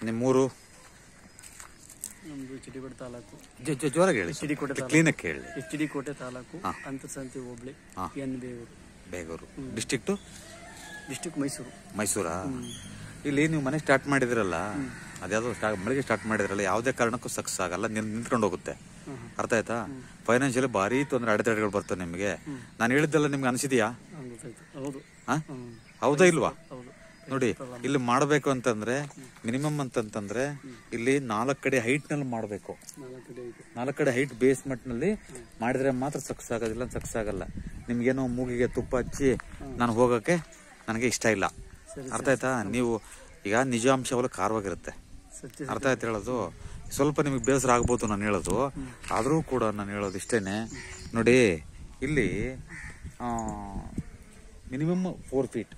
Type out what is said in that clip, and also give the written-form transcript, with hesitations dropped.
ನಿಮ್ಮೂರು? ನಮ್ದು ಚಿಡಿಕೋಟೆ ತಾಲೂಕು. ಜೋರಾಗಿ ಹೇಳಿ, ಕ್ಲೀನಾಗಿ ಹೇಳಿ. Chidikote taluk, Antarsanthe hobli, N Begur. Begur district? District Mysuru. ಮೈಸೂರಾ? ಇಲ್ಲಿ ನೀವು ಮನೆ ಸ್ಟಾರ್ಟ್ ಮಾಡಿದ್ರಲ್ಲ, ಅದ್ಯಾವುದೋ ಮಳೆಗೆ ಸ್ಟಾರ್ಟ್ ಮಾಡಿದ್ರಲ್ಲ, ಯಾವುದೇ ಕಾರಣಕ್ಕೂ ಸಕ್ಸಸ್ ಆಗಲ್ಲ, ನಿಂತ್ಕೊಂಡು ಹೋಗುತ್ತೆ. ಅರ್ಥ ಆಯ್ತಾ? ಫೈನಾನ್ಷಿಯಲಿ ಭಾರಿ ತೊಂದರೆ, ಅಡೆತಡೆಗಳು ಬರ್ತವೆ ನಿಮಗೆ. ನಾನು ಹೇಳಿದ್ದೆಲ್ಲ ನಿಮ್ಗೆ ಅನಿಸಿದೆಯಾ? ಹೌದಾ ಇಲ್ವಾ? ನೋಡಿ, ಇಲ್ಲಿ ಮಾಡಬೇಕು ಅಂತಂದ್ರೆ ಮಿನಿಮಮ್ ಅಂತಂತಂದ್ರೆ ಇಲ್ಲಿ 4 ಕಡೆ ಹೈಟ್ ನಲ್ಲಿ ಮಾಡಬೇಕು. 4 ಕಡೆ ಹೈಟ್ ಬೇಸ್ಮೆಂಟ್ ನಲ್ಲಿ ಮಾಡಿದ್ರೆ ಮಾತ್ರ ಸಕ್ಸಸ್ ಆಗೋದಿಲ್ಲ, ಸಕ್ಸಸ್ ಆಗಲ್ಲ. ನಿಮ್ಗೇನೋ ಮೂಗಿಗೆ ತುಪ್ಪ ಹಚ್ಚಿ ನಾನು ಹೋಗಕ್ಕೆ ನನಗೆ ಇಷ್ಟ ಇಲ್ಲ. ಅರ್ಥ ಆಯ್ತಾ? ನೀವು ಈಗ ನಿಜಾಂಶವಲ್ಲ ಖಾರವಾಗಿರುತ್ತೆ. ಅರ್ಥ ಆಯ್ತು ಹೇಳೋದು? ಸ್ವಲ್ಪ ನಿಮಗೆ ಬೇಸರ ಆಗ್ಬೋದು ನಾನು ಹೇಳೋದು, ಆದರೂ ಕೂಡ ನಾನು ಹೇಳೋದು ಇಷ್ಟೇನೆ. ನೋಡಿ, ಇಲ್ಲಿ ಮಿನಿಮಮ್ 4 ಫೀಟ್